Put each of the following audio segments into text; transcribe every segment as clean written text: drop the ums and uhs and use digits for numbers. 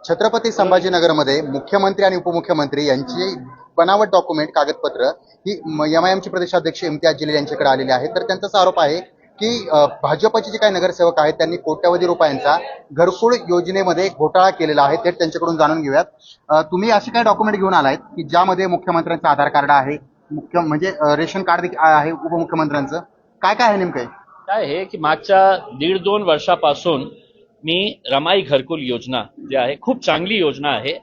छत्रपती संभाजीनगरमध्ये मुख्यमंत्री आणि उपमुख्यमंत्री यांची बनावट डॉक्युमेंट कागदपत्र ही एमआयएमचे प्रदेशाध्यक्ष इम्तियाज जलील यांच्याकडे आलेले आहेत। तर त्यांचा आरोप आहे की भाजपचे जे काही नगरसेवक आहेत त्यांनी कोट्यवधी रुपयांचा घरकुल योजनेमध्ये घोटाळा केलेला आहे। ते त्यांच्याकडून जाणून घेऊयात। तुम्ही असे काय डॉक्युमेंट घेऊन आलायत की ज्यामध्ये मुख्यमंत्र्यांचं आधार कार्ड आहे, मुख्य म्हणजे रेशन कार्ड आहे, उपमुख्यमंत्र्यांचं काय काय आहे नेमकं? काय आहे की मागच्या 1.5-2 वर्षापासून मी रमाई घरकुल योजना जी आहे खूप चांगली योजना आहे।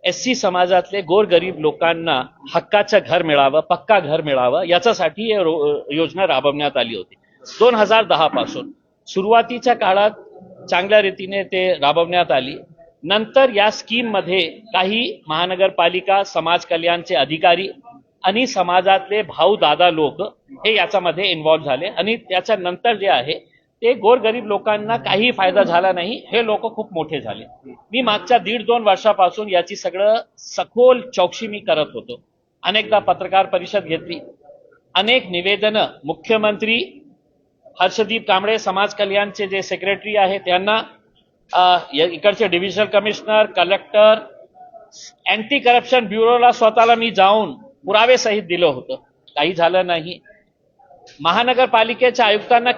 एससी समाजातले गोरगरीब लोकांना हक्काचं घर मिळावं, पक्का घर मिळावं याच्यासाठी योजना राबवण्यात आली होती 2010 पासून। सुरुवातीच्या काळात चांगल्या रीतीने ते राबवण्यात आली। नंतर या स्कीम मध्ये काही महानगरपालिका समाज कल्याणचे अधिकारी आणि समाजातले भाऊ दादा लोक हे याच्यामध्ये इन्व्हॉल्व झाले आणि त्याच्या नंतर जे आहे ते गोरगरीब लोकांना काही फायदा झाला नाही। हे लोक खूप मोठे झाले। मी मागच्या 1.5-2 वर्षापासून याची सगळं सखोल चौकशी मी करत होतो। अनेकदा पत्रकार परिषद घेतली, अनेक निवेदनं मुख्यमंत्री, हर्षदीप कांबळे समाज कल्याणचे जे सेक्रेटरी आहे त्यांना, इकडचे divisional commissioner, collector, anti corruption ब्युरोला स्वतःला मी जाऊन पुरावे सहित दिलं होतं। काही झालं नाही। महानगरपालिकेच्या आयुक्तांना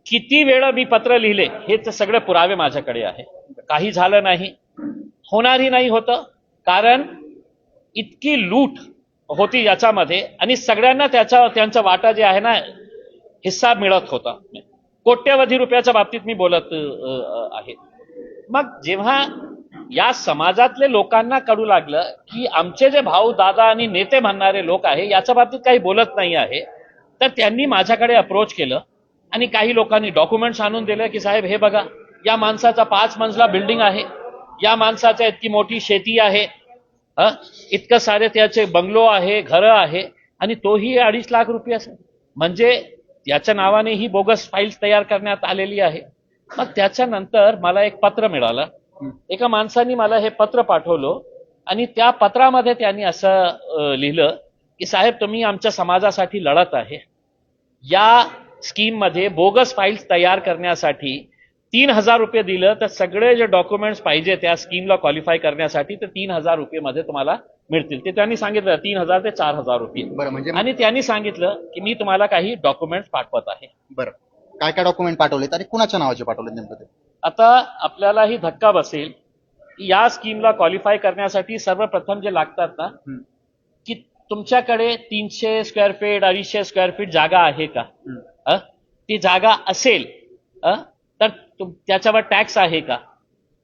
किती वेळा मी पत्र लिहिले हे सगळे पुरावे माझ्याकडे आहे। काही झालं नाही, होणारही नाही होतं, कारण इतकी लूट होती याच्यामध्ये आणि सगळ्यांना त्यांचा वाटा जे आहे ना हिस्सा मिळत होता। कोट्यवधी रुपयाच्या बाबतीत मी बोलत आहे। मग जेव्हा या समाजातले लोकांना कळू लागलं की आमचे जे भाऊ दादा आणि नेते म्हणणारे लोक आहे याच्या बाबतीत काही बोलत नाही आहे, तर त्यांनी माझ्याकडे अप्रोच केलं आणि काही लोकांनी डॉक्युमेंट्स आणून दिले की साहेब हे बघा, या माणसाचा 5 मजला बिल्डिंग आहे, या माणसाच्या इतकी मोठी शेती आहे, इतकं सारे त्याचे बंगलो आहे, घरं आहे आणि तोही 2.5 लाख रुपये, म्हणजे याच्या नावाने ही बोगस फाईल्स तयार करण्यात आलेली आहे। मग त्याच्यानंतर मला एक पत्र मिळालं, एका माणसाने मला हे पत्र पाठवलं आणि त्या पत्रामध्ये त्यांनी असं लिहिलं की साहेब तुम्ही आमच्या समाजासाठी लढत आहे, या स्कीम मध्ये बोगस फाईल्स तयार करण्यासाठी 3,000 रुपये दिलं तर सगळे जे डॉक्युमेंट्स पाहिजे त्या स्कीमला क्वालिफाय करण्यासाठी तर 3,000 रुपये मध्ये तुम्हाला मिळतील। ते त्यांनी सांगितलं 3,000 ते 4,000 रुपये। बरं, म्हणजे आणि त्यांनी सांगितलं की मी तुम्हाला काही डॉक्युमेंट्स पाठवत आहे। बरं, काय काय डॉक्युमेंट पाठवलेत आणि कुणाच्या नावाचे पाठवलेत नेमकं ते? आता आपल्यालाही धक्का बसेल की या स्कीमला क्वालिफाय करण्यासाठी सर्वप्रथम जे लागतात ना की तुमच्याकडे 300 स्क्वेअर फीट 250 स्क्वेअर फीट जागा आहे का, ती जागा असेल तर त्याच्यावर टॅक्स आहे का,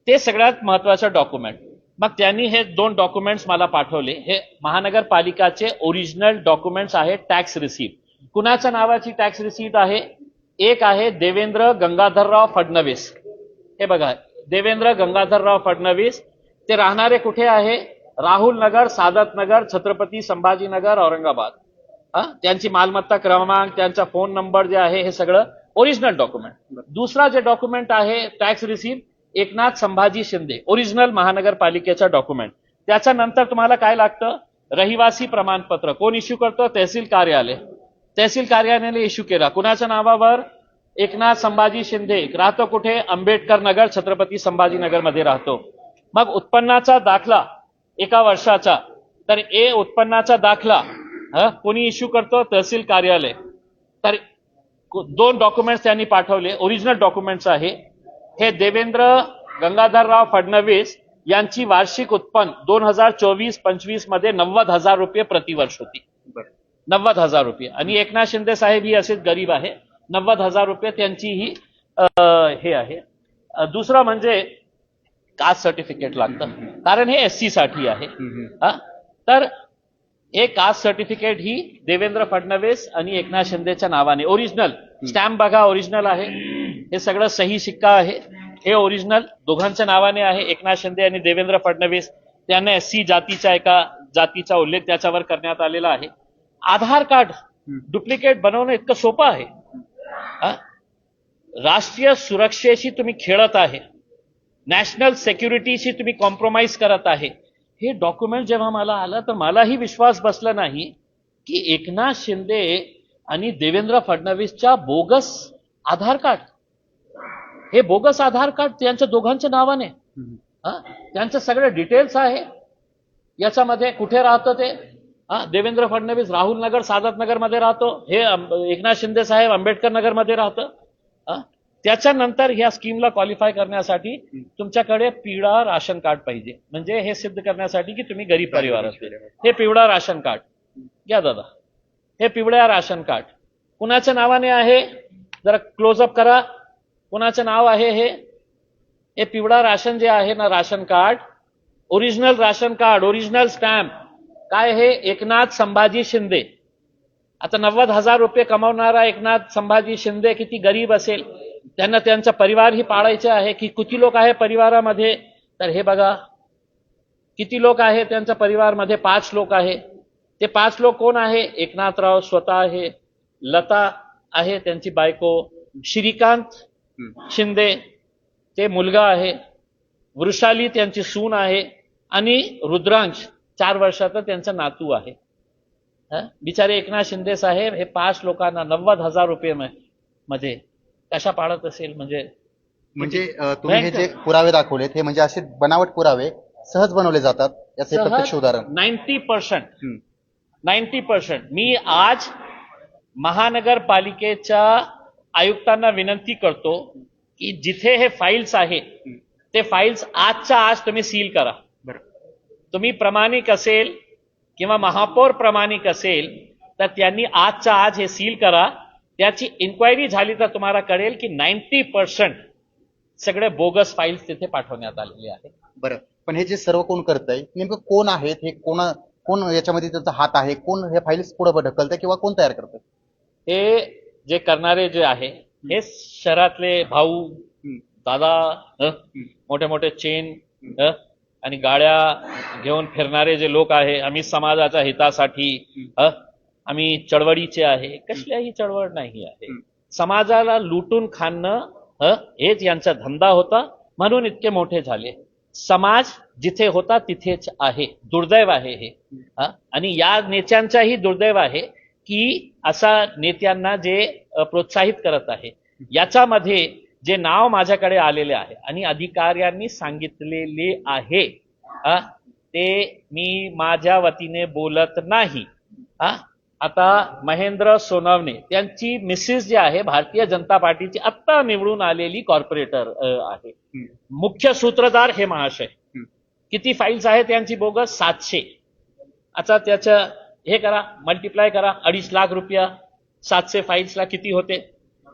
ते सगळ्यात महत्वाचं डॉक्युमेंट। मग त्यांनी हे 2 डॉक्युमेंट्स मला पाठवले। हे महानगरपालिकाचे ओरिजिनल डॉक्युमेंट्स आहेत। टॅक्स रिसीट कुणाच्या नावाची टॅक्स रिसीट आहे? एक आहे देवेंद्र गंगाधरराव फडणवीस। हे बघा, देवेंद्र गंगाधरराव फडणवीस, ते राहणारे कुठे आहे? राहुल नगर, सादत नगर, छत्रपती संभाजीनगर, औरंगाबाद। त्यांची मालमत्ता क्रमांक, त्यांचा फोन नंबर जे आहे हे सगळं ओरिजिनल डॉक्युमेंट। दुसरा जे डॉक्युमेंट आहे tax receipt, Eknath Sambhaji Shinde, original महानगरपालिकेचा डॉक्युमेंट। त्याच्यानंतर तुम्हाला काय लागतं? रहिवासी प्रमाणपत्र कोण इश्यू करतं? तहसील कार्यालय। तहसील कार्यालयाने इश्यू केला, कुणाच्या नावावर? एकनाथ संभाजी शिंदे, राहतो कुठे? आंबेडकर नगर, छत्रपती संभाजीनगर मध्ये राहतो। मग उत्पन्नाचा दाखला 1 वर्षाचा, तर उत्पन्नाचा दाखला कोणी इश्यू करतो? तहसील कार्यालय। तर 2 डॉक्युमेंट्स त्यांनी पाठवले, ओरिजिनल डॉक्युमेंट्स आहे। हे देवेंद्र गंगाधरराव फडणवीस यांची वार्षिक उत्पन्न 2024-25 मध्ये 90,000 रुपये प्रतिवर्ष होती। 90,000 रुपये। आणि एकनाथ शिंदे साहेब ही असेच गरीब आहे, 90,000 रुपये त्यांची ही हे आहे। दुसरं म्हणजे कास्ट सर्टिफिकेट लागतं, कारण हे एससी साठी आहे। तर हे कास्ट सर्टिफिकेट ही देवेंद्र फडणवीस आणि एकनाथ शिंदेच्या नावाने ओरिजिनल, स्टॅम्प बघा ओरिजिनल आहे, हे सगळं सही शिक्का आहे, हे ओरिजिनल दोघांच्या नावाने आहे। एकनाथ शिंदे आणि देवेंद्र फडणवीस त्यांना एससी जातीच्या एका जातीचा उल्लेख त्याच्यावर करण्यात आलेला आहे। आधार कार्ड डुप्लिकेट बनवणं इतकं सोपं आहे? राष्ट्रीय सुरक्षेशी तुम्ही खेळत आहे, नॅशनल सिक्युरिटीशी तुम्ही कॉम्प्रोमाइज करत आहे। हे डॉक्युमेंट जेव्हा मला आलं तर मलाही विश्वास बसला नाही की एकनाथ शिंदे आणि देवेंद्र फडणवीसच्या बोगस आधार कार्ड, हे बोगस आधार कार्ड त्यांच्या दोघांच्या नावाने। त्यांचं सगळं डिटेल्स आहे याच्यामध्ये. कुठे राहतं ते? देवेंद्र फडणवीस राहुल नगर सादत नगर मध्ये राहतो, हे एकनाथ शिंदे साहेब आंबेडकर नगर मध्ये राहतं. त्याच्यानंतर ह्या स्कीमला क्वालिफाय करण्यासाठी तुमच्याकडे पिवळा राशन कार्ड पाहिजे, म्हणजे हे सिद्ध करण्यासाठी की तुम्ही गरीब परिवार असतील. हे पिवळा राशन कार्ड घ्या दादा, हे पिवळ्या राशन कार्ड कुणाच्या नावाने आहे? जरा क्लोजअप करा, कुणाचं नाव आहे हे पिवळा राशन जे आहे ना, ration card, original ration card, original stamp. काय हे? एकनाथ संभाजी शिंदे. आता 90,000 रुपये कमावणारा एकनाथ संभाजी शिंदे किती गरीब असेल, त्यांना त्यांचा परिवारही पाळायचे आहे. की किती लोक आहे परिवारामध्ये? तर हे बघा किती लोक आहे त्यांच्या परिवारामध्ये. 5 लोक आहे. ते 5 लोक कोण आहे? एकनाथराव स्वतः आहे, लता आहे त्यांची बायको, श्रीकांत शिंदे ते मुलगा आहे, वृषाली त्यांची सून आहे, आणि रुद्रांश 4 वर्षाचा त्यांचा नातू आहे. बिचारे एकनाथ शिंदे साहेब हे 5 लोकांना 90,000 रुपये मध्ये कशा पाळत असेल? म्हणजे तुम्ही हे जे पुरावे दाखवलेत हे म्हणजे असे बनावट पुरावे सहज बनवले जातात, याचे प्रत्यक्ष उदाहरण. 90%. मी आज महानगरपालिकेच्या आयुक्तांना विनंती करतो की जिथे हे फाईल्स आहे ते फाईल्स आजच्या आज तुम्ही सील करा. तुम्ही प्रामाणिक असेल किंवा महापौर प्रामाणिक असेल तर त्यांनी आजच्या आज हे सील करा. त्याची इन्क्वायरी झाली तर तुम्हाला कळेल की 90% सगळे बोगस फाईल्स तिथे पाठवण्यात आलेले आहेत. बरं, पण हे जे सर्व कोण करतंय नेमकं कोण आहेत? हे कोण याच्यामध्ये त्यांचा हात आहे? कोण हे फाईल्स पुढे ढकलतंय किंवा कोण तयार करतंय? हे जे करणारे जे आहे हे शहरातले भाऊ दादा, मोठे मोठे चेन आणि गाड्या घेऊन फिरणारे जे लोक आहे. आम्ही समाजाच्या हितासाठी, आम्ही चळवळीचे आहे. कसल्याही चळवळ नाही आहे. समाजाला लुटून खाणं हेच यांचा धंदा होता, म्हणून इतके मोठे झाले. समाज जिथे होता तिथेच आहे. दुर्दैव आहे हे. आणि या नेत्यांचाही दुर्दैव आहे की असा नेत्यांना जे प्रोत्साहित करत आहे. याच्यामध्ये जे नाव माझ्याकडे आलेले आहे आणि अधिकाऱ्यांनी सांगितलेले आहे ते मी माझ्या वतीने बोलत नाही. आता महेंद्र सोनवणे त्यांची मिसेस जी आहे भारतीय जनता पार्टीची आत्ता निवडून आलेली कॉर्पोरेटर आहे. मुख्य सूत्रधार हे महाशय. किती फाईल्स आहेत त्यांची बोगस? 700. आता त्याचं हे करा, मल्टिप्लाय करा, 2.5 लाख रुपया 700 फाईल्सला किती होते?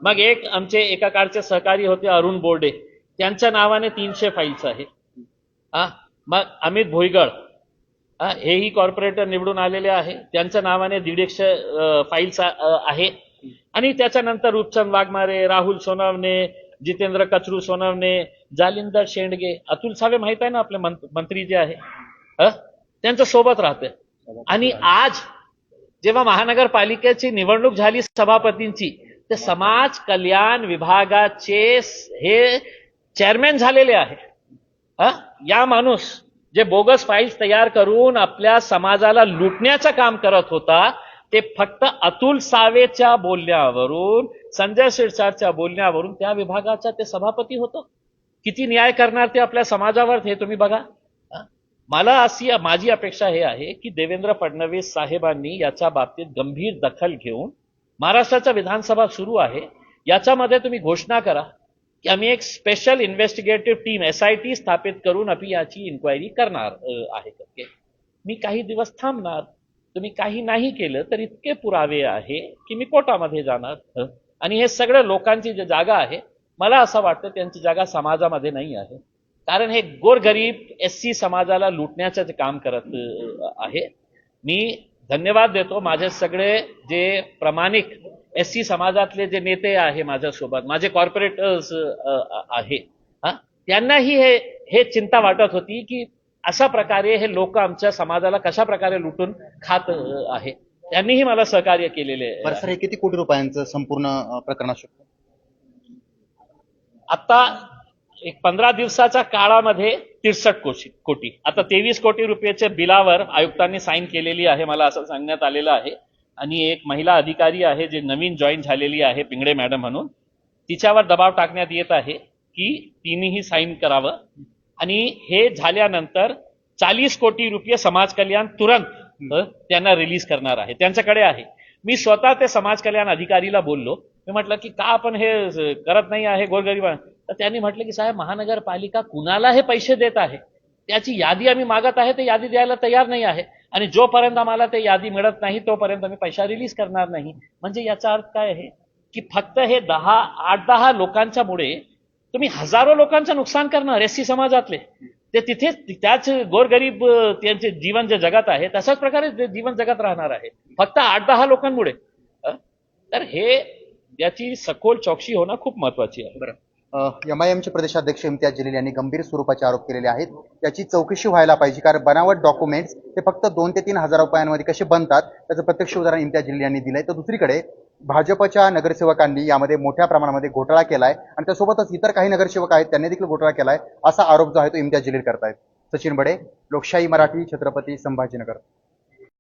मग एक आमचे एका काळचे सहकारी होते अरुण बोर्डे, त्यांच्या नावाने 300 फाईल्स आहे. मग अमित भोईगळ हेही कॉर्पोरेटर निवडून आलेले आहे, त्यांच्या नावाने 150 फाईल्स आहे. आणि त्याच्यानंतर रूपचंद वाघमारे, राहुल सोनवणे, जितेंद्र कचरू सोनवणे, जालिंदर शेंडगे, अतुल सावे माहित आहे ना आपले मंत्री जे आहे, त्यांच्या सोबत राहते. आणि आज जेव्हा महानगरपालिकेची निवडणूक झाली सभापतींची, ते समाज कल्याण विभागाचे हे चेअरमॅन झालेले आहे. या माणूस जे बोगस फाईल्स तयार करून आपल्या समाजाला लुटण्याचं काम करत होता, ते फक्त अतुल सावेच्या बोलण्यावरून, संजय शिरसाटच्या बोलण्यावरून त्या विभागाचा ते सभापती होतो. किती न्याय करणार ते आपल्या समाजावर हे तुम्ही बघा. मला अशी माझी अपेक्षा हे आहे की देवेंद्र फडणवीस साहेबांनी याच्या बाबतीत गंभीर दखल घेऊन, महाराष्ट्राच्या विधानसभा सुरू आहे, याच्यामध्ये तुम्ही घोषणा करा की आम्ही एक स्पेशल इन्व्हेस्टिगेटिव्ह टीम SIT स्थापित करून आम्ही याची इन्क्वायरी करणार आहे. मी काही दिवस थांबणार. तुम्ही काही नाही केलं तर इतके पुरावे आहे की मी कोर्टामध्ये जाणार. आणि हे सगळ्या लोकांची जी जागा आहे, मला असं वाटतं त्यांची जागा समाजामध्ये नाही आहे. कारण हे गोरगरीब SC समाजाला लुटण्याचं ते काम करत आहे. मी धन्यवाद देतो माझे सगळे जे प्रामाणिक SC समाजातले जे नेते आहे माझ्यासोबत, माझे कॉर्पोरेटर्स आहे, त्यांनाही हे चिंता वाटत होती की अशा प्रकारे हे लोक आमच्या समाजाला कशा प्रकारे लुटून खात आहे. त्यांनीही मला सहकार्य केलेले. बरं सर, हे किती कोटी रुपयांचं संपूर्ण प्रकरण असू शकतं? आता एक 15 दिवसाच्या काळामध्ये 63 कोटी. आता 23 कोटी रुपयाच्या बिलावर आयुक्तांनी साईन केलेली आहे, मला असं सांगण्यात आलेलं आहे. आणि एक महिला अधिकारी आहे जे नवीन जॉईन झालेली आहे, पिंगळे मॅडम म्हणून, तिच्यावर दबाव टाकण्यात येत आहे की तिनेही साईन करावं. आणि हे झाल्यानंतर 40 कोटी रुपये समाज कल्याण तुरंत त्यांना रिलीज करणार आहे, त्यांच्याकडे आहे. मी स्वतः ते समाज कल्याण अधिकारीला बोललो. मी म्हटलं की का आपण हे करत नाही आहे गोरगरिबांना. तर त्यांनी म्हटलं की साहेब, महानगरपालिका कुणाला हे पैसे देत आहे त्याची यादी आम्ही मागत आहे, ते यादी द्यायला तयार नाही आहे, आणि जोपर्यंत आम्हाला ते यादी मिळत नाही तोपर्यंत आम्ही पैसा रिलीज करणार नाही. म्हणजे याचा अर्थ काय आहे की फक्त हे 8-10 लोकांच्या मुळे तुम्ही हजारो लोकांचं नुकसान करणार. एससी समाजातले ते तिथे त्याच गोरगरीब त्यांचे जीवन जे जगत आहे तशाच प्रकारे ते जीवन जगत राहणार आहे फक्त 8-10 लोकांमुळे. तर हे याची सखोल चौकशी होणं खूप महत्वाची आहे. बरं, एमआयएमचे प्रदेशाध्यक्ष इम्तियाज जलील यांनी गंभीर स्वरूपाचे आरोप केलेले आहेत. त्याची चौकशी व्हायला पाहिजे, कारण बनावट डॉक्युमेंट्स हे फक्त 2 ते 3 हजार रुपयांमध्ये कसे बनतात त्याचं प्रत्यक्ष उदाहरण इम्तियाज जलील यांनी दिलंय. तर दुसरीकडे भाजपच्या नगरसेवकांनी यामध्ये मोठ्या प्रमाणामध्ये घोटाळा केलाय आणि त्यासोबतच इतर काही नगरसेवक आहेत त्यांनी देखील घोटाळा केलाय, असा आरोप जो आहे तो इम्तियाज जलील करतायत. सचिन बडे, लोकशाही मराठी, छत्रपती संभाजीनगर.